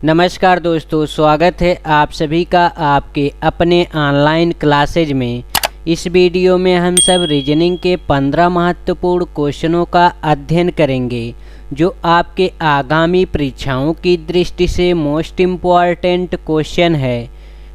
नमस्कार दोस्तों, स्वागत है आप सभी का आपके अपने ऑनलाइन क्लासेज में। इस वीडियो में हम सब रीजनिंग के 15 महत्वपूर्ण क्वेश्चनों का अध्ययन करेंगे जो आपके आगामी परीक्षाओं की दृष्टि से मोस्ट इम्पॉर्टेंट क्वेश्चन है।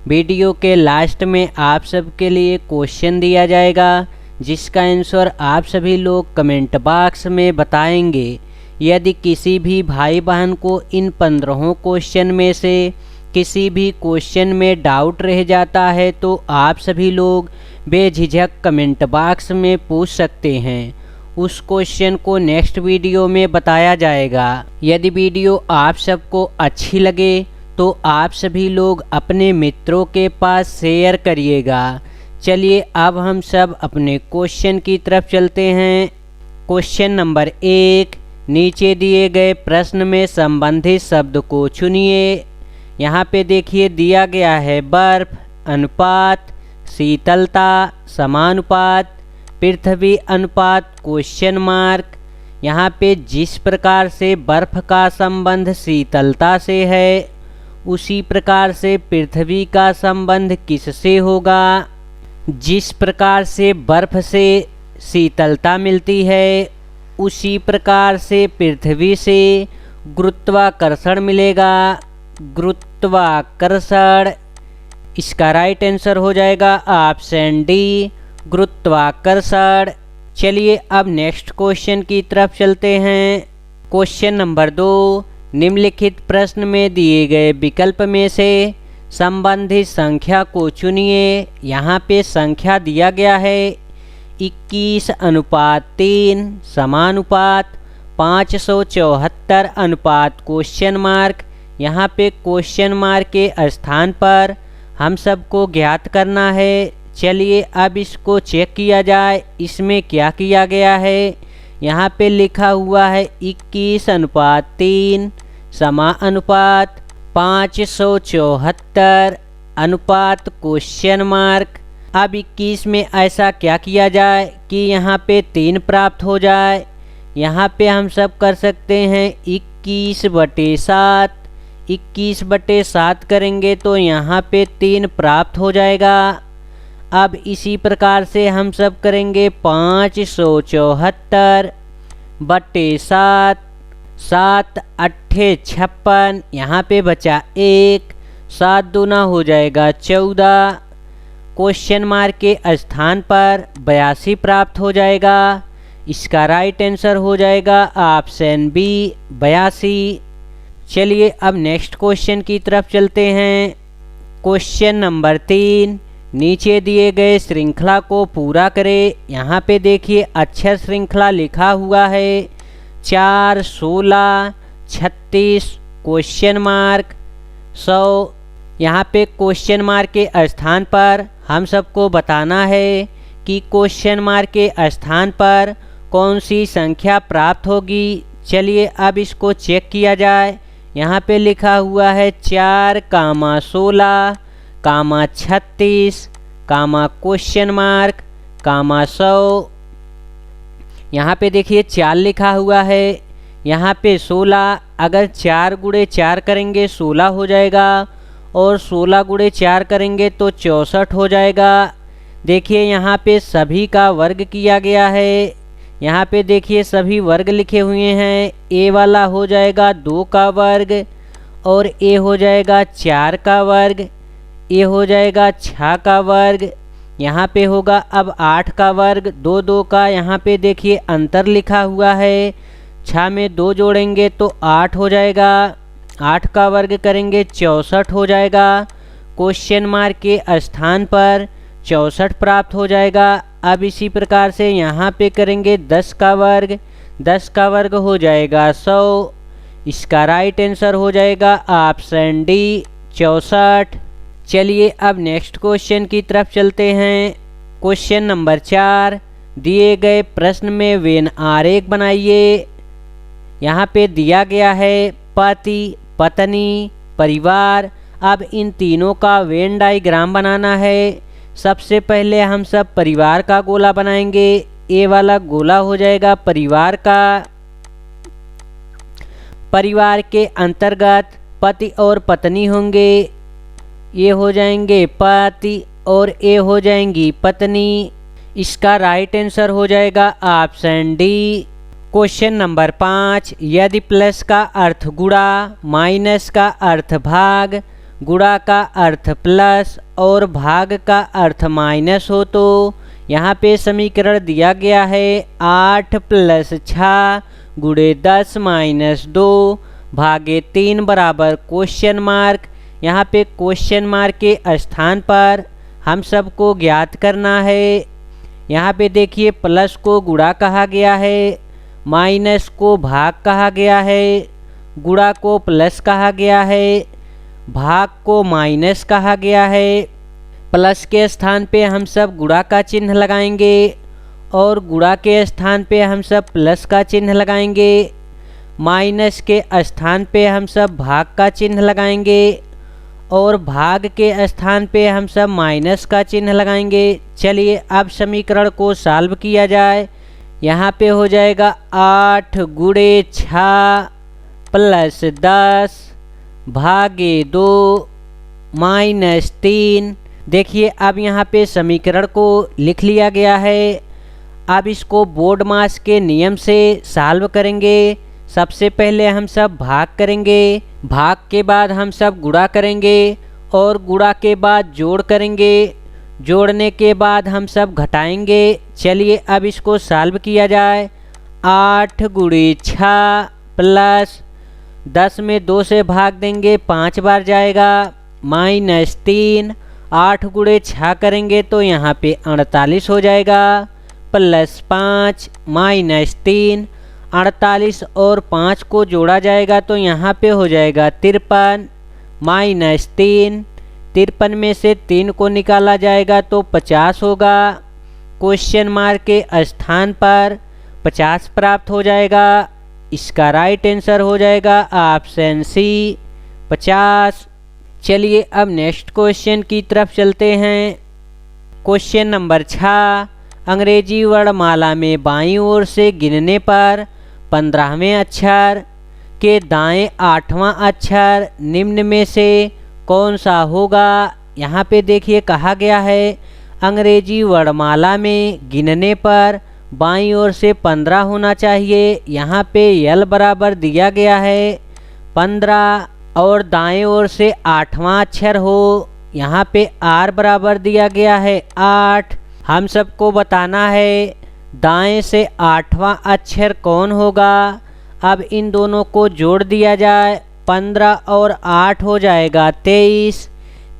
वीडियो के लास्ट में आप सबके लिए क्वेश्चन दिया जाएगा जिसका आंसर आप सभी लोग कमेंट बॉक्स में बताएंगे। यदि किसी भी भाई बहन को इन 15 क्वेश्चन में से किसी भी क्वेश्चन में डाउट रह जाता है तो आप सभी लोग बेझिझक कमेंट बॉक्स में पूछ सकते हैं। उस क्वेश्चन को नेक्स्ट वीडियो में बताया जाएगा। यदि वीडियो आप सबको अच्छी लगे तो आप सभी लोग अपने मित्रों के पास शेयर करिएगा। चलिए अब हम सब अपने क्वेश्चन की तरफ चलते हैं। क्वेश्चन नंबर 1, नीचे दिए गए प्रश्न में संबंधित शब्द को चुनिए। यहाँ पे देखिए दिया गया है बर्फ, अनुपात, शीतलता, समानुपात, पृथ्वी अनुपात, क्वेश्चन मार्क। यहाँ पे जिस प्रकार से बर्फ का संबंध शीतलता से है उसी प्रकार से पृथ्वी का संबंध किससे होगा। जिस प्रकार से बर्फ से शीतलता मिलती है उसी प्रकार से पृथ्वी से गुरुत्वाकर्षण मिलेगा। गुरुत्वाकर्षण, इसका राइट आंसर हो जाएगा ऑप्शन डी, गुरुत्वाकर्षण। चलिए अब नेक्स्ट क्वेश्चन की तरफ चलते हैं। क्वेश्चन नंबर 2, निम्नलिखित प्रश्न में दिए गए विकल्प में से संबंधित संख्या को चुनिए। यहाँ पे संख्या दिया गया है 21:3 समानुपात 574 अनुपात क्वेश्चन मार्क। यहाँ पे क्वेश्चन मार्क के स्थान पर हम सबको ज्ञात करना है। चलिए अब इसको चेक किया जाए इसमें क्या किया गया है। यहाँ पे लिखा हुआ है 21:3 समानुपात 574 अनुपात क्वेश्चन मार्क। अब 21 में ऐसा क्या किया जाए कि यहाँ पे 3 प्राप्त हो जाए। यहाँ पे हम सब कर सकते हैं 21/7। 21/7 करेंगे तो यहाँ पे 3 प्राप्त हो जाएगा। अब इसी प्रकार से हम सब करेंगे 574/7, 7 8 56, यहाँ पे बचा 1, 7 दूना हो जाएगा 14। क्वेश्चन मार्क के स्थान पर 82 प्राप्त हो जाएगा। इसका राइट आंसर हो जाएगा ऑप्शन बी, 82। चलिए अब नेक्स्ट क्वेश्चन की तरफ चलते हैं। क्वेश्चन नंबर 3, नीचे दिए गए श्रृंखला को पूरा करें। यहाँ पे देखिए अक्षर श्रृंखला लिखा हुआ है 4, 16, 36 क्वेश्चन मार्क 100। यहाँ पे क्वेश्चन मार्क के स्थान पर हम सबको बताना है कि क्वेश्चन मार्क के स्थान पर कौन सी संख्या प्राप्त होगी। चलिए अब इसको चेक किया जाए। यहाँ पे लिखा हुआ है 4, 16, 36, क्वेश्चन मार्क 100। यहाँ पे देखिए 4 लिखा हुआ है। यहाँ पे 16, अगर 4 गुणे 4 करेंगे 16 हो जाएगा और 16 गुणे 4 करेंगे तो 64 हो जाएगा। देखिए यहाँ पे सभी का वर्ग किया गया है। यहाँ पे देखिए सभी वर्ग लिखे हुए हैं। ए वाला हो जाएगा 2 का वर्ग और ए हो जाएगा 4 का वर्ग, ए हो जाएगा 6 का वर्ग, यहाँ पे होगा अब 8 का वर्ग। 2 2 का यहाँ पे देखिए अंतर लिखा हुआ है। 6 में 2 जोड़ेंगे तो 8 हो जाएगा। 8 का वर्ग करेंगे 64 हो जाएगा। क्वेश्चन मार्क के स्थान पर 64 प्राप्त हो जाएगा। अब इसी प्रकार से यहाँ पे करेंगे 10 का वर्ग, 10 का वर्ग हो जाएगा 100। इसका राइट आंसर हो जाएगा ऑप्शन डी, 64। चलिए अब नेक्स्ट क्वेश्चन की तरफ चलते हैं। क्वेश्चन नंबर 4, दिए गए प्रश्न में वेन आरेख बनाइए। यहाँ पे दिया गया है पति, पत्नी, परिवार। अब इन तीनों का वेन डायग्राम बनाना है। सबसे पहले हम सब परिवार का गोला बनाएंगे। ए वाला गोला हो जाएगा परिवार का। परिवार के अंतर्गत पति और पत्नी होंगे, ये हो जाएंगे पति और ये हो जाएंगी पत्नी। इसका राइट आंसर हो जाएगा ऑप्शन डी। क्वेश्चन नंबर 5, यदि प्लस का अर्थ गुणा, माइनस का अर्थ भाग, गुणा का अर्थ प्लस और भाग का अर्थ माइनस हो तो यहाँ पे समीकरण दिया गया है 8 + 6 गुणे 10 - 2 भागे 3 बराबर क्वेश्चन मार्क। यहाँ पे क्वेश्चन मार्क के स्थान पर हम सबको ज्ञात करना है। यहाँ पे देखिए प्लस को गुणा कहा गया है, माइनस को भाग कहा गया है, गुणा को प्लस कहा गया है, भाग को माइनस कहा गया है। प्लस के स्थान पे हम सब गुणा का चिन्ह लगाएंगे और गुणा के स्थान पे हम सब प्लस का चिन्ह लगाएंगे। माइनस के स्थान पे हम सब भाग का चिन्ह लगाएंगे और भाग के स्थान पे हम सब माइनस का चिन्ह लगाएंगे। चलिए अब समीकरण को सॉल्व किया जाए। यहाँ पे हो जाएगा 8 गुणे 6 + 10 भागे 2 - 3। देखिए अब यहाँ पे समीकरण को लिख लिया गया है। अब इसको बोर्ड मास के नियम से सॉल्व करेंगे। सबसे पहले हम सब भाग करेंगे, भाग के बाद हम सब गुणा करेंगे और गुणा के बाद जोड़ करेंगे, जोड़ने के बाद हम सब घटाएंगे। चलिए अब इसको सॉल्व किया जाए। 8 गुणे 6 + 10 में 2 से भाग देंगे 5 बार जाएगा -3। 8 गुणे 6 करेंगे तो यहाँ पे 48 हो जाएगा +5 -3। 48 और 5 को जोड़ा जाएगा तो यहाँ पे हो जाएगा 53 -3। 53 में से 3 को निकाला जाएगा तो 50 होगा। क्वेश्चन मार्क के स्थान पर 50 प्राप्त हो जाएगा। इसका राइट आंसर हो जाएगा ऑप्शन सी 50। चलिए अब नेक्स्ट क्वेश्चन की तरफ चलते हैं। क्वेश्चन नंबर 6, अंग्रेजी वर्णमाला में बाईं ओर से गिनने पर 15वें अक्षर के दाएं 8वां अक्षर निम्न में से कौन सा होगा। यहाँ पे देखिए कहा गया है अंग्रेजी वर्णमाला में गिनने पर बाईं ओर से 15 होना चाहिए। यहाँ पे यल बराबर दिया गया है 15 और दाएं ओर से 8वां अक्षर हो। यहाँ पे आर बराबर दिया गया है 8। हम सबको बताना है दाएं से 8वां अक्षर कौन होगा। अब इन दोनों को जोड़ दिया जाए, 15 और 8 हो जाएगा 23।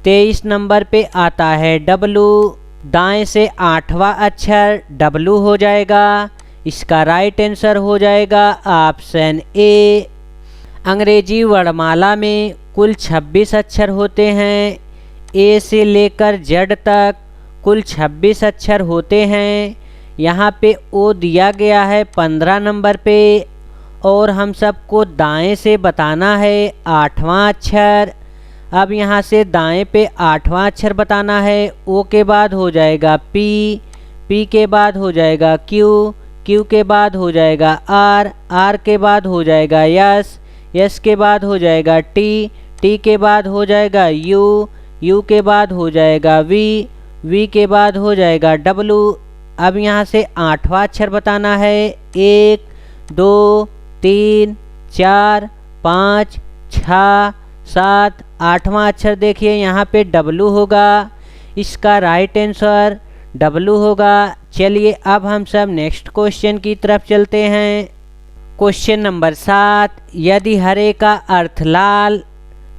23 नंबर पे आता है डब्लू। दाएं से 8वां अक्षर डब्लू हो जाएगा। इसका राइट आंसर हो जाएगा ऑप्शन ए। अंग्रेजी वर्णमाला में कुल 26 अक्षर होते हैं। ए से लेकर जेड तक कुल 26 अक्षर होते हैं। यहाँ पे ओ दिया गया है 15 नंबर पे और हम सबको दाएं से बताना है 8वां अक्षर। अब यहाँ से दाएं पे 8वां अक्षर बताना है। ओ के बाद हो जाएगा पी, पी के बाद हो जाएगा क्यू, क्यू के बाद हो जाएगा आर, आर के बाद हो जाएगा यस, यस के बाद हो जाएगा टी, टी के बाद हो जाएगा यू, यू के बाद हो जाएगा वी, वी के बाद हो जाएगा डब्लू। अब यहाँ से 8वां अक्षर बताना है। 1 2 3 4 5 6 7 8वां अक्षर देखिए यहाँ पे डब्लू होगा। इसका राइट आंसर डब्लू होगा। चलिए अब हम सब नेक्स्ट क्वेश्चन की तरफ चलते हैं। क्वेश्चन नंबर 7, यदि हरे का अर्थ लाल,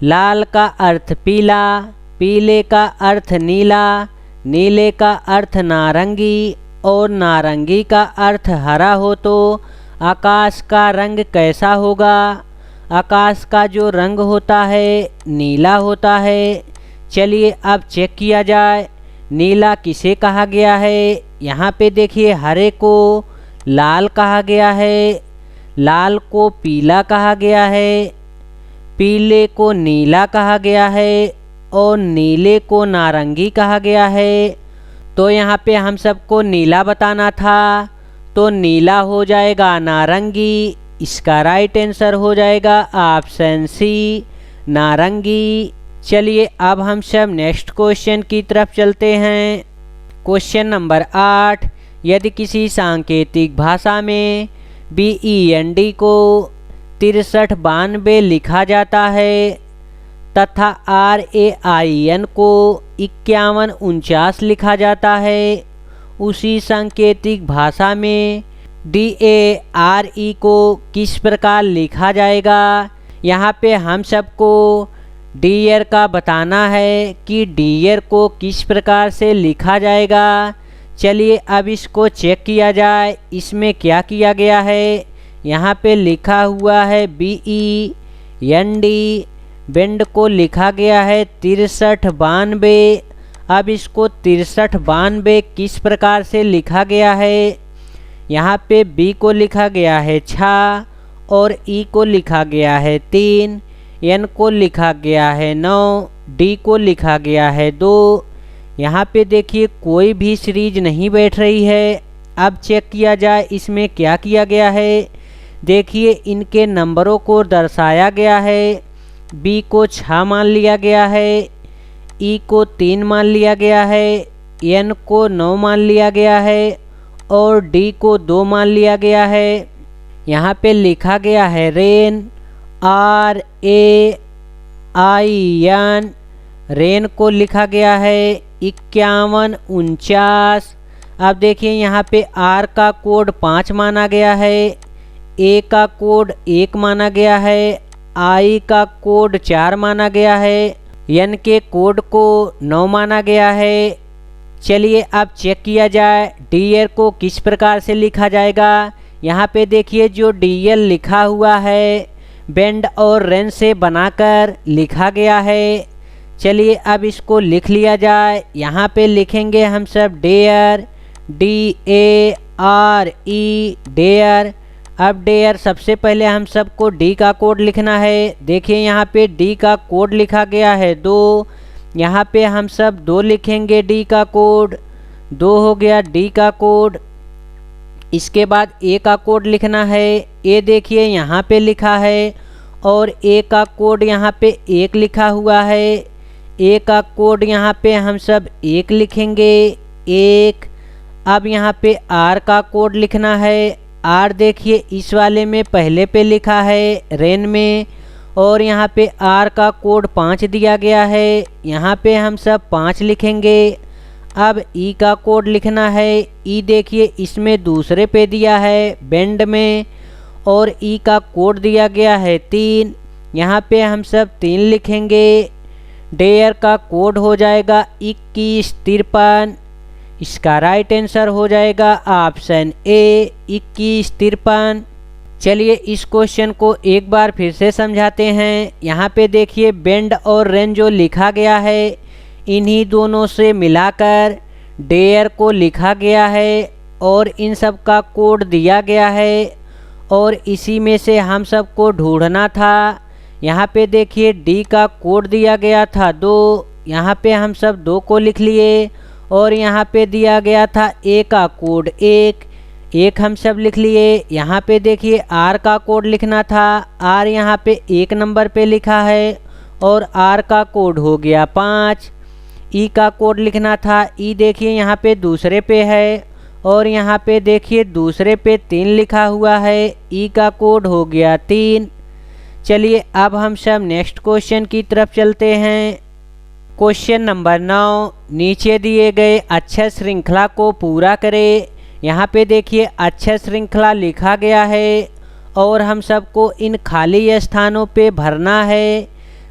लाल का अर्थ पीला, पीले का अर्थ नीला, नीले का अर्थ नारंगी और नारंगी का अर्थ हरा हो तो आकाश का रंग कैसा होगा। आकाश का जो रंग होता है नीला होता है। चलिए अब चेक किया जाए नीला किसे कहा गया है। यहाँ पे देखिए हरे को लाल कहा गया है, लाल को पीला कहा गया है, पीले को नीला कहा गया है और नीले को नारंगी कहा गया है। तो यहाँ पे हम सबको नीला बताना था तो नीला हो जाएगा नारंगी। इसका राइट आंसर हो जाएगा ऑप्शन सी नारंगी। चलिए अब हम सब नेक्स्ट क्वेश्चन की तरफ चलते हैं। क्वेश्चन नंबर 8, यदि किसी सांकेतिक भाषा में BEND को 6392 लिखा जाता है तथा RAIN को 5149 लिखा जाता है, उसी सांकेतिक भाषा में DARE को किस प्रकार लिखा जाएगा। यहाँ पे हम सबको डियर का बताना है कि डियर को किस प्रकार से लिखा जाएगा। चलिए अब इसको चेक किया जाए। इसमें क्या किया गया है, यहाँ पे लिखा हुआ है BEND, बेंड को लिखा गया है 6392। अब इसको 6392 किस प्रकार से लिखा गया है, यहाँ पे B को लिखा गया है 6 और E को लिखा गया है 3, N को लिखा गया है 9, D को लिखा गया है 2। यहाँ पे देखिए कोई भी सीरीज नहीं बैठ रही है। अब चेक किया जाए इसमें क्या किया गया है। देखिए इनके नंबरों को दर्शाया गया है। B को 6 मान लिया गया है, E को 3 मान लिया गया है, N को 9 मान लिया गया है और D को 2 मान लिया गया है। यहाँ पे लिखा गया है रेन, RAIN, रेन को लिखा गया है 5149। अब देखिए यहाँ पे R का कोड 5 माना गया है, A का कोड 1 माना गया है, I का कोड 4 माना गया है, N के कोड को 9 माना गया है। चलिए अब चेक किया जाए डियर को किस प्रकार से लिखा जाएगा। यहाँ पे देखिए जो DL लिखा हुआ है बेंड और रेन से बनाकर लिखा गया है। चलिए अब इसको लिख लिया जाए। यहाँ पे लिखेंगे हम सब डेयर, DARE, डेयर। अब डेयर सबसे पहले हम सबको D का कोड लिखना है। देखिए यहाँ पे D का कोड लिखा गया है 2, यहाँ पे हम सब 2 लिखेंगे D का कोड, 2 हो गया D का कोड। इसके बाद A का कोड लिखना है। A देखिए यहाँ पे लिखा है और A का कोड यहाँ पे 1 लिखा हुआ है। A का कोड यहाँ पे हम सब 1 लिखेंगे 1। अब यहाँ पे R का कोड लिखना है। R देखिए इस वाले में पहले पे लिखा है रेन में और यहाँ पे R का कोड 5 दिया गया है। यहाँ पे हम सब 5 लिखेंगे। अब E का कोड लिखना है। E देखिए इसमें दूसरे पे दिया है बेंड में और E का कोड दिया गया है 3, यहाँ पे हम सब 3 लिखेंगे। डेयर का कोड हो जाएगा 2153। इसका राइट आंसर हो जाएगा ऑप्शन A 2153। चलिए इस क्वेश्चन को एक बार फिर से समझाते हैं। यहाँ पे देखिए बेंड और रेन जो लिखा गया है इन्हीं दोनों से मिलाकर डेयर को लिखा गया है और इन सब का कोड दिया गया है और इसी में से हम सबको ढूंढना था। यहाँ पे देखिए D का कोड दिया गया था 2, यहाँ पे हम सब 2 को लिख लिए और यहाँ पे दिया गया था A का कोड 1 हम सब लिख लिए। यहाँ पे देखिए R का कोड लिखना था, R यहाँ पे 1 नंबर पे लिखा है और R का कोड हो गया 5। E का कोड लिखना था, E देखिए यहाँ पे दूसरे पे है और यहाँ पे देखिए दूसरे पे 3 लिखा हुआ है। E का कोड हो गया 3। चलिए अब हम सब नेक्स्ट क्वेश्चन की तरफ चलते हैं। क्वेश्चन नंबर 9, नीचे दिए गए अक्षर श्रृंखला को पूरा करें। यहाँ पे देखिए अक्षर श्रृंखला लिखा गया है और हम सबको इन खाली स्थानों पे भरना है।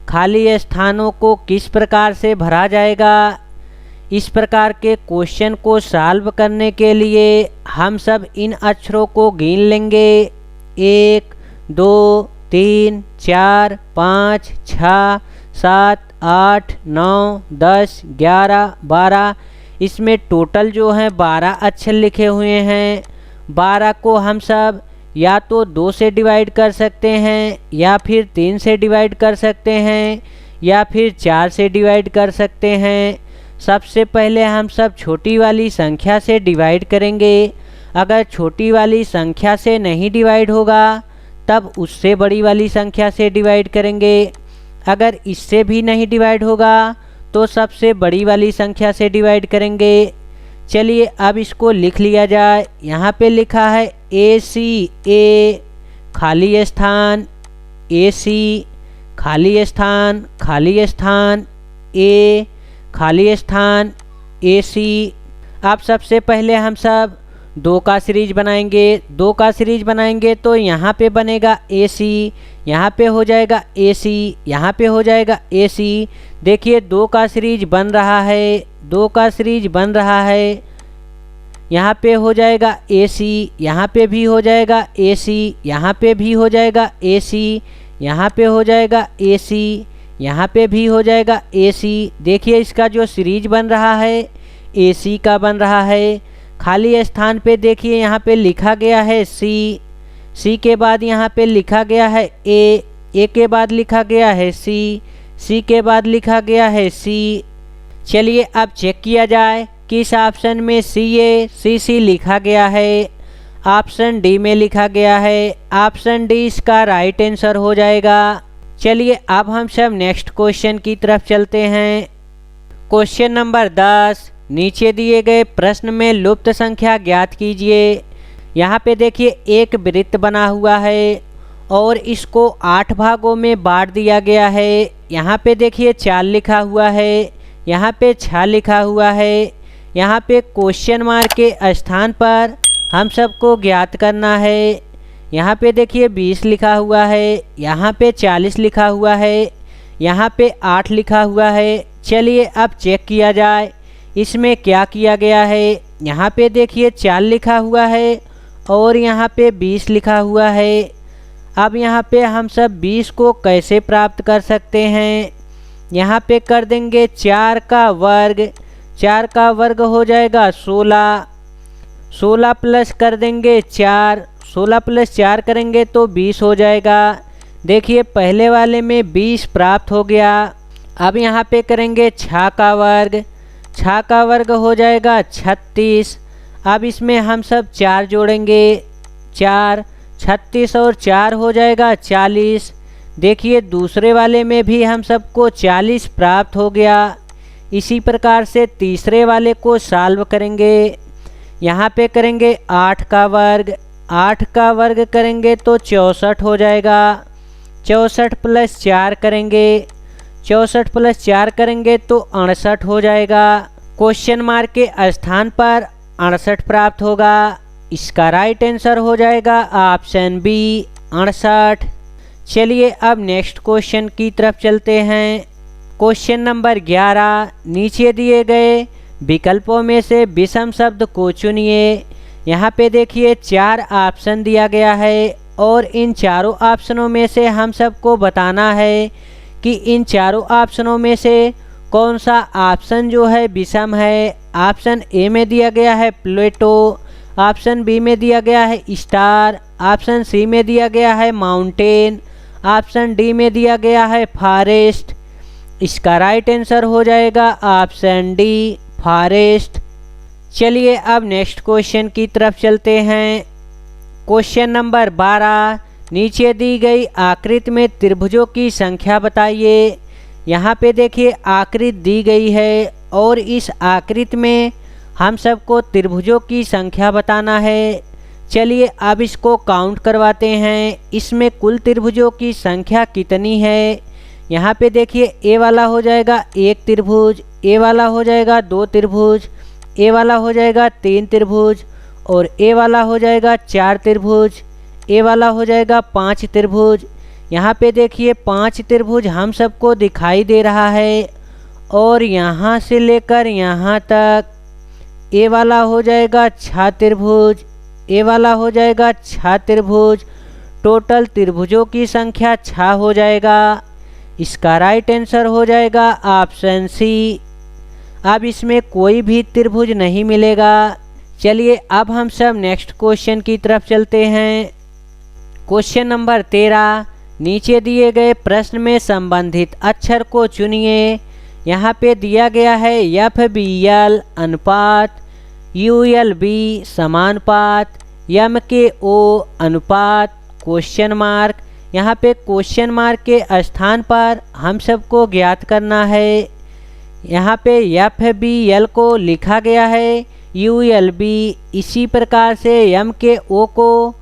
खाली स्थानों को किस प्रकार से भरा जाएगा। इस प्रकार के क्वेश्चन को सॉल्व करने के लिए हम सब इन अक्षरों को गिन लेंगे 1 2 3 4 5 6 7 8 9 10 11 12। इसमें टोटल जो है 12 अक्षर लिखे हुए हैं। 12 को हम सब या तो 2 से डिवाइड कर सकते हैं या फिर 3 से डिवाइड कर सकते हैं या फिर 4 से डिवाइड कर सकते हैं। सबसे पहले हम सब छोटी वाली संख्या से डिवाइड करेंगे। अगर छोटी वाली संख्या से नहीं डिवाइड होगा तब उससे बड़ी वाली संख्या से डिवाइड करेंगे। अगर इससे भी नहीं डिवाइड होगा तो सबसे बड़ी वाली संख्या से डिवाइड करेंगे। चलिए अब इसको लिख लिया जाए। यहाँ पे लिखा है AC, ए खाली स्थान, AC खाली स्थान, खाली स्थान, A खाली स्थान, AC। अब सबसे पहले हम सब 2 का सीरीज बनाएंगे। 2 का सीरीज बनाएंगे तो यहाँ पे बनेगा AC, यहाँ पे हो जाएगा AC, यहाँ पे हो जाएगा AC। देखिए 2 का सीरीज बन रहा है, 2 का सीरीज बन रहा है। यहाँ पे हो जाएगा AC, यहाँ पे भी हो जाएगा AC, यहाँ पे भी हो जाएगा AC, यहाँ पे हो जाएगा AC, यहाँ पे भी हो जाएगा AC। देखिए इसका जो सीरीज बन रहा है AC का बन रहा है। खाली स्थान पे देखिए यहाँ पे लिखा गया है C के बाद यहाँ पे लिखा गया है A के बाद लिखा गया है C के बाद लिखा गया है C। चलिए अब चेक किया जाए किस ऑप्शन में CC लिखा गया है। ऑप्शन डी में लिखा गया है। ऑप्शन डी इसका राइट आंसर हो जाएगा। चलिए अब हम सब नेक्स्ट क्वेश्चन की तरफ चलते हैं। क्वेश्चन नंबर 10, नीचे दिए गए प्रश्न में लुप्त संख्या ज्ञात कीजिए। यहाँ पे देखिए एक वृत्त बना हुआ है और इसको 8 भागों में बांट दिया गया है। यहाँ पे देखिए 4 लिखा हुआ है, यहाँ पे 6 लिखा हुआ है। यहाँ पे क्वेश्चन मार्क के स्थान पर हम सबको ज्ञात करना है। यहाँ पे देखिए 20 लिखा हुआ है, यहाँ पे 40 लिखा हुआ है, यहाँ पे 8 लिखा हुआ है। चलिए अब चेक किया जाए इसमें क्या किया गया है। यहाँ पे देखिए 4 लिखा हुआ है और यहाँ पे 20 लिखा हुआ है। अब यहाँ पे हम सब 20 को कैसे प्राप्त कर सकते हैं। यहाँ पे कर देंगे 4 का वर्ग, 4 का वर्ग हो जाएगा 16, 16 प्लस कर देंगे 4, 16 प्लस 4 करेंगे तो 20 हो जाएगा। देखिए पहले वाले में 20 प्राप्त हो गया। अब यहाँ पे करेंगे 6 का वर्ग, 6 का वर्ग हो जाएगा 36। अब इसमें हम सब 4 जोड़ेंगे, 4, 36 और 4 हो जाएगा 40। देखिए दूसरे वाले में भी हम सबको 40 प्राप्त हो गया। इसी प्रकार से तीसरे वाले को सॉल्व करेंगे। यहाँ पे करेंगे 8 का वर्ग, 8 का वर्ग करेंगे तो 64 हो जाएगा। 64 प्लस 4 करेंगे, 64 प्लस 4 करेंगे तो 68 हो जाएगा। क्वेश्चन मार्क के स्थान पर 68 प्राप्त होगा। इसका राइट आंसर हो जाएगा ऑप्शन बी 68। चलिए अब नेक्स्ट क्वेश्चन की तरफ चलते हैं। क्वेश्चन नंबर 11, नीचे दिए गए विकल्पों में से विषम शब्द को चुनिए। यहाँ पे देखिए 4 ऑप्शन दिया गया है और इन चारों ऑप्शनों में से हम सबको बताना है कि इन चारों ऑप्शनों में से कौन सा ऑप्शन जो है विषम है। ऑप्शन ए में दिया गया है प्लेटो, ऑप्शन बी में दिया गया है स्टार, ऑप्शन सी में दिया गया है माउंटेन, ऑप्शन डी में दिया गया है फॉरेस्ट। इसका राइट आंसर हो जाएगा ऑप्शन डी फॉरेस्ट। चलिए अब नेक्स्ट क्वेश्चन की तरफ चलते हैं। क्वेश्चन नंबर 12, नीचे दी गई आकृति में त्रिभुजों की संख्या बताइए। यहाँ पे देखिए आकृति दी गई है और इस आकृति में हम सबको त्रिभुजों की संख्या बताना है। चलिए अब इसको काउंट करवाते हैं, इसमें कुल त्रिभुजों की संख्या कितनी है। यहाँ पे देखिए ए वाला हो जाएगा 1 त्रिभुज, ए वाला हो जाएगा 2 त्रिभुज, ए वाला हो जाएगा 3 त्रिभुज और ए वाला हो जाएगा 4 त्रिभुज, ए वाला हो जाएगा 5 त्रिभुज। यहाँ पे देखिए 5 त्रिभुज हम सबको दिखाई दे रहा है और यहाँ से लेकर यहाँ तक ए वाला हो जाएगा 6 त्रिभुज, ए वाला हो जाएगा 6 त्रिभुज। टोटल त्रिभुजों की संख्या 6 हो जाएगा। इसका राइट आंसर हो जाएगा ऑप्शन सी। अब इसमें कोई भी त्रिभुज नहीं मिलेगा। चलिए अब हम सब नेक्स्ट क्वेश्चन की तरफ चलते हैं। क्वेश्चन नंबर 13, नीचे दिए गए प्रश्न में संबंधित अक्षर को चुनिए। यहाँ पे दिया गया है FBL अनुपात, ULB समानुपात, MKO अनुपात, क्वेश्चन मार्क, यहाँ पे क्वेश्चन मार्क के स्थान पर हम सबको ज्ञात करना है। यहाँ पे FBL को लिखा गया है ULB। इसी प्रकार से M के O को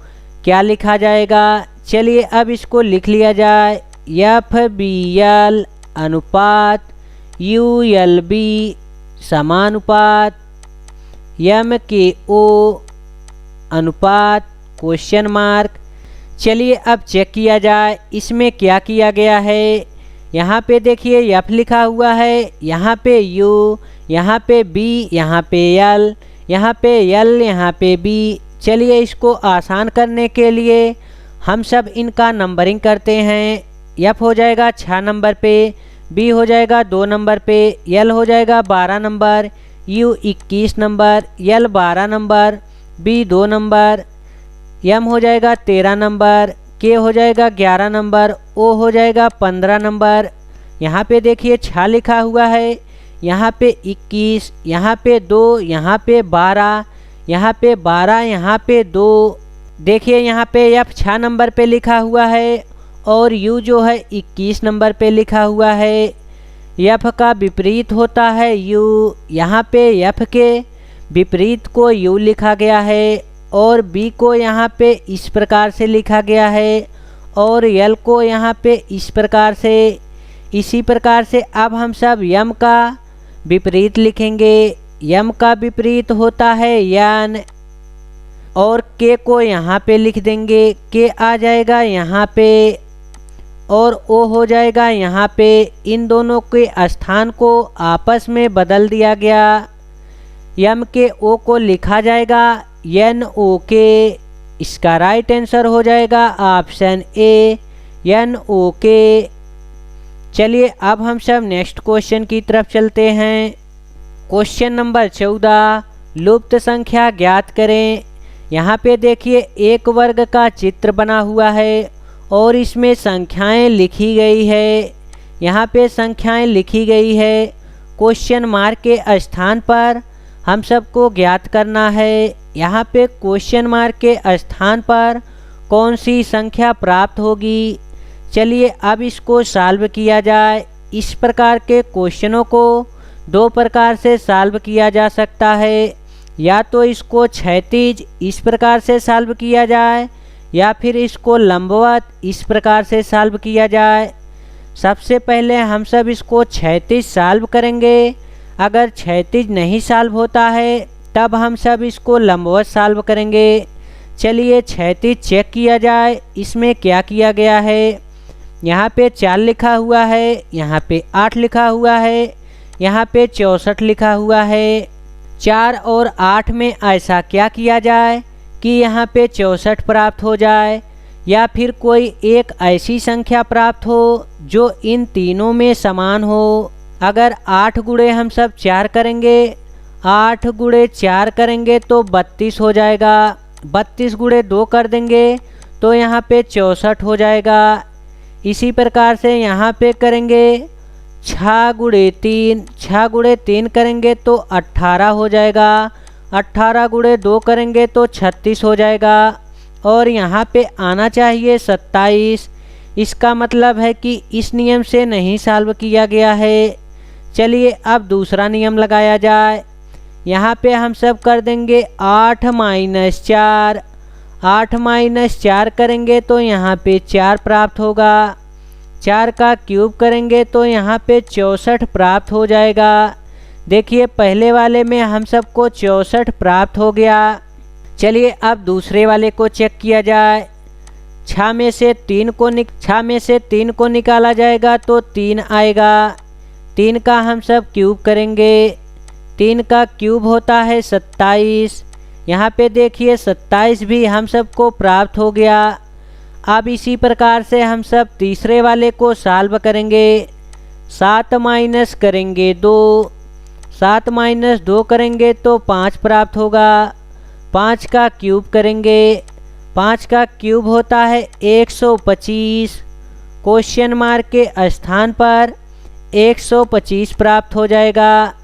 क्या लिखा जाएगा? चलिए अब इसको लिख लिया जाए। FBL अनुपात ULB समानुपात M के O अनुपात क्वेश्चन मार्क। चलिए अब चेक किया जाए इसमें क्या किया गया है। यहाँ पे देखिए F लिखा हुआ है, यहाँ पे U, यहाँ पे B, यहाँ पे L, यहाँ पे L, यहाँ पे B। चलिए इसको आसान करने के लिए हम सब इनका नंबरिंग करते हैं। F हो जाएगा 6 नंबर पे, B हो जाएगा 2 नंबर पे, L हो जाएगा 12 number, U 21 number, L 12 number, B 2 number, M हो जाएगा 13 नंबर, K हो जाएगा 11 नंबर, O हो जाएगा 15 नंबर। यहाँ पे देखिए 6 लिखा हुआ है, यहाँ पे 21, यहाँ पे 2, यहाँ पे 12, यहाँ पे 12, यहाँ पे 2। देखिए यहाँ पे F 6 नंबर पे लिखा हुआ है और U जो है 21 नंबर पे लिखा हुआ है। F का विपरीत होता है U। यहाँ पे F के विपरीत को U लिखा गया है और B को यहाँ पे इस प्रकार से लिखा गया है और L को यहाँ पे इस प्रकार से। इसी प्रकार से अब हम सब M का विपरीत लिखेंगे। M का विपरीत होता है N और K को यहाँ पे लिख देंगे। K आ जाएगा यहाँ पे और O हो जाएगा यहाँ पे। इन दोनों के स्थान को आपस में बदल दिया गया। M के O को लिखा जाएगा NOK। इसका राइट आंसर हो जाएगा ऑप्शन A NOK। चलिए अब हम सब नेक्स्ट क्वेश्चन की तरफ चलते हैं। क्वेश्चन नंबर 14, लुप्त संख्या ज्ञात करें। यहाँ पे देखिए एक वर्ग का चित्र बना हुआ है और इसमें संख्याएं लिखी गई है। यहाँ पे संख्याएं लिखी गई है। क्वेश्चन मार्क के स्थान पर हम सबको ज्ञात करना है। यहाँ पे क्वेश्चन मार्क के स्थान पर कौन सी संख्या प्राप्त होगी। चलिए अब इसको सॉल्व किया जाए। इस प्रकार के क्वेश्चनों को दो प्रकार से सॉल्व किया जा सकता है। या तो इसको क्षैतिज इस प्रकार से सॉल्व किया जाए या फिर इसको लंबवत इस प्रकार से सॉल्व किया जाए। सबसे पहले हम सब इसको क्षैतिज सॉल्व करेंगे। अगर क्षैतिज नहीं सॉल्व होता है तब हम सब इसको लंबवत सॉल्व करेंगे। चलिए क्षैतिज चेक किया जाए इसमें क्या किया गया है। यहाँ पे 4 लिखा हुआ है, यहाँ पे 8 लिखा हुआ है, यहाँ पे 64 लिखा हुआ है। 4 और 8 में ऐसा क्या किया जाए कि यहाँ पे 64 प्राप्त हो जाए या फिर कोई एक ऐसी संख्या प्राप्त हो जो इन तीनों में समान हो। अगर 8 गुणे हम सब 4 करेंगे, 8 गुणे 4 करेंगे तो 32 हो जाएगा। 32 गुणे 2 कर देंगे तो यहाँ पे 64 हो जाएगा। इसी प्रकार से यहाँ पे करेंगे 6 गुणे 3, 6 गुणे 3 करेंगे तो 18 हो जाएगा। 18 गुणे 2 करेंगे तो 36 हो जाएगा और यहाँ पे आना चाहिए 27। इसका मतलब है कि इस नियम से नहीं सॉल्व किया गया है। चलिए अब दूसरा नियम लगाया जाए। यहाँ पे हम सब कर देंगे 8 माइनस 4। 8 माइनस 4 करेंगे तो यहाँ पे 4 प्राप्त होगा। 4 का क्यूब करेंगे तो यहाँ पे 64 प्राप्त हो जाएगा। देखिए पहले वाले में हम सबको 64 प्राप्त हो गया। चलिए अब दूसरे वाले को चेक किया जाए। 6 में से 3 को निकाला जाएगा तो 3 आएगा। 3 का हम सब क्यूब करेंगे। 3 का क्यूब होता है 27। यहाँ पे देखिए 27 भी हम सबको प्राप्त हो गया। अब इसी प्रकार से हम सब तीसरे वाले को सॉल्व करेंगे। 7 माइनस करेंगे 2। 7 माइनस 2 करेंगे तो 5 प्राप्त होगा। 5 का क्यूब करेंगे। 5 का क्यूब होता है 125। क्वेश्चन मार्क के स्थान पर 125 प्राप्त हो जाएगा।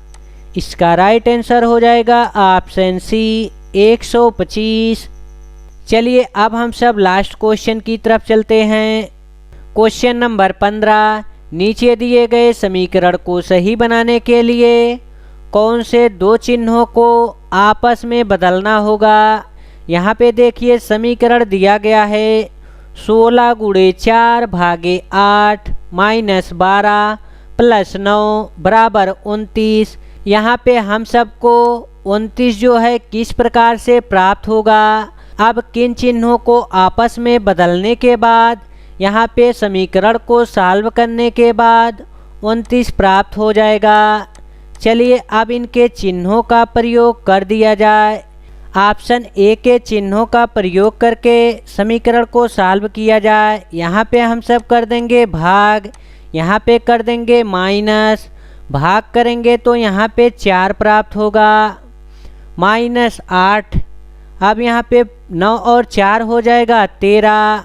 इसका राइट आंसर हो जाएगा ऑप्शन सी 125। चलिए अब हम सब लास्ट क्वेश्चन की तरफ चलते हैं। क्वेश्चन नंबर 15, नीचे दिए गए समीकरण को सही बनाने के लिए कौन से दो चिन्हों को आपस में बदलना होगा। यहाँ पे देखिए समीकरण दिया गया है 16 गुणे 4 भागे 8 माइनस 12 प्लस 9 बराबर 29। यहाँ पे हम सबको 29 जो है किस प्रकार से प्राप्त होगा। अब किन चिन्हों को आपस में बदलने के बाद यहाँ पे समीकरण को सॉल्व करने के बाद 29 प्राप्त हो जाएगा। चलिए अब इनके चिन्हों का प्रयोग कर दिया जाए। ऑप्शन ए के चिन्हों का प्रयोग करके समीकरण को सॉल्व किया जाए। यहाँ पे हम सब कर देंगे भाग, यहाँ पे कर देंगे माइनस, भाग करेंगे तो यहाँ पे 4 प्राप्त होगा माइनस 8। अब यहाँ पे 9 और 4 हो जाएगा 13।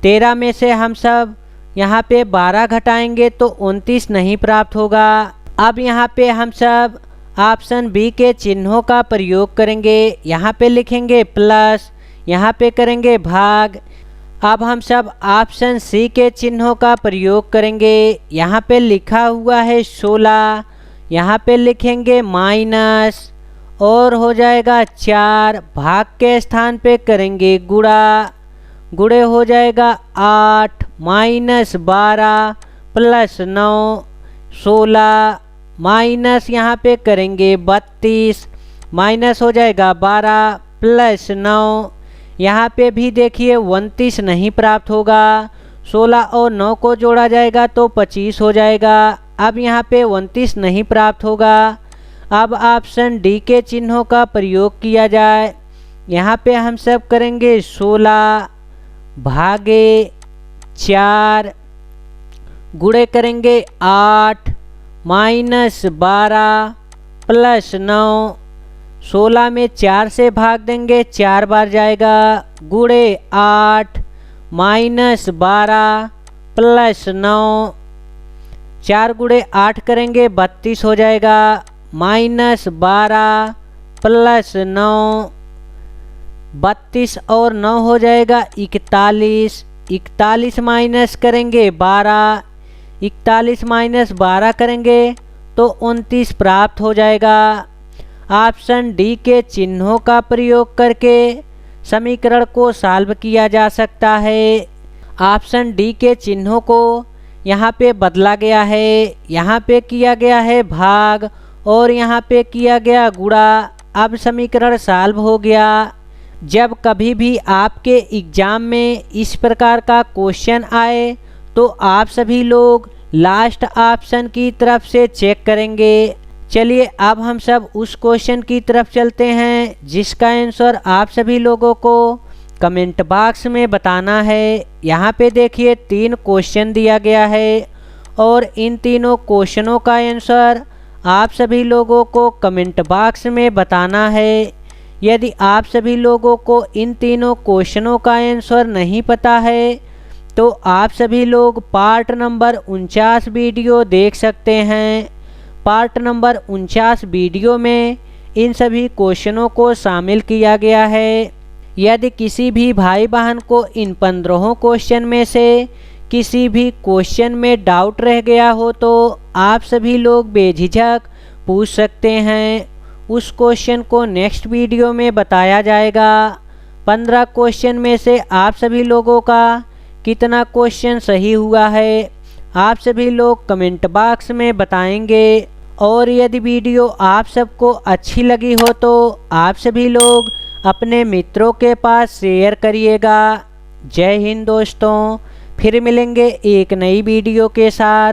13 में से हम सब यहाँ पे 12 घटाएंगे तो 29 नहीं प्राप्त होगा। अब यहाँ पे हम सब ऑप्शन बी के चिन्हों का प्रयोग करेंगे। यहाँ पे लिखेंगे प्लस, यहाँ पे करेंगे भाग। अब हम सब ऑप्शन सी के चिन्हों का प्रयोग करेंगे। यहाँ पे लिखा हुआ है 16, यहाँ पे लिखेंगे माइनस और हो जाएगा 4, भाग के स्थान पे करेंगे गुणा, गुणे हो जाएगा 8 माइनस 12 प्लस 9 16 माइनस यहाँ पे करेंगे 32, माइनस हो जाएगा 12 प्लस 9। यहाँ पे भी देखिए 29 नहीं प्राप्त होगा। 16 और 9 को जोड़ा जाएगा तो 25 हो जाएगा। अब यहाँ पे 29 नहीं प्राप्त होगा। अब ऑप्शन डी के चिन्हों का प्रयोग किया जाए। यहाँ पे हम सब करेंगे 16 भागे 4 गुणे करेंगे 8 माइनस 12 प्लस 9। 16 में 4 से भाग देंगे 4 बार जाएगा, गुणे 8 माइनस 12 प्लस 9। 4 गुणे 8 करेंगे 32 हो जाएगा, माइनस 12 प्लस 9। 32 और 9 हो जाएगा 41। 41 माइनस करेंगे 12, 41 माइनस 12 करेंगे तो 29 प्राप्त हो जाएगा। ऑप्शन डी के चिन्हों का प्रयोग करके समीकरण को सॉल्व किया जा सकता है। ऑप्शन डी के चिन्हों को यहाँ पे बदला गया है। यहाँ पे किया गया है भाग और यहाँ पे किया गया गुणा। अब समीकरण सॉल्व हो गया। जब कभी भी आपके एग्ज़ाम में इस प्रकार का क्वेश्चन आए तो आप सभी लोग लास्ट ऑप्शन की तरफ से चेक करेंगे। चलिए अब हम सब उस क्वेश्चन की तरफ चलते हैं जिसका आंसर आप सभी लोगों को कमेंट बॉक्स में बताना है। यहाँ पे देखिए 3 क्वेश्चन दिया गया है और इन तीनों क्वेश्चनों का आंसर आप सभी लोगों को कमेंट बॉक्स में बताना है। यदि आप सभी लोगों को इन तीनों क्वेश्चनों का आंसर नहीं पता है तो आप सभी लोग पार्ट नंबर 49 वीडियो देख सकते हैं। पार्ट नंबर 49 वीडियो में इन सभी क्वेश्चनों को शामिल किया गया है। यदि किसी भी भाई बहन को इन 15 क्वेश्चन में से किसी भी क्वेश्चन में डाउट रह गया हो तो आप सभी लोग बेझिझक पूछ सकते हैं। उस क्वेश्चन को नेक्स्ट वीडियो में बताया जाएगा। 15 क्वेश्चन में से आप सभी लोगों का कितना क्वेश्चन सही हुआ है आप सभी लोग कमेंट बॉक्स में बताएंगे। और यदि वीडियो आप सबको अच्छी लगी हो तो आप सभी लोग अपने मित्रों के पास शेयर करिएगा। जय हिंद दोस्तों, फिर मिलेंगे एक नई वीडियो के साथ।